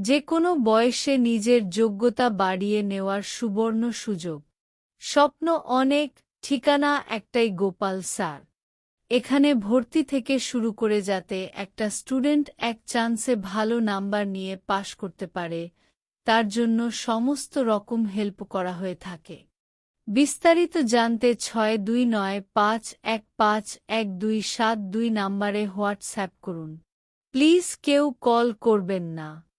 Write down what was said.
যে কোনো বয়সে নিজের যোগ্যতা বাড়িয়ে নেওয়ার সুবর্ণ সুযোগ। স্বপ্ন অনেক, ঠিকানা একটাই, গোপাল স্যার। এখানে ভর্তি থেকে শুরু করে যাতে একটা স্টুডেন্ট এক চান্সে ভালো নাম্বার নিয়ে পাশ করতে পারে, তার জন্য সমস্ত রকম হেল্প করা হয়ে থাকে। বিস্তারিত জানতে 6295151272 নাম্বারে হোয়াটসঅ্যাপ করুন। প্লিজ কেউ কল করবেন না।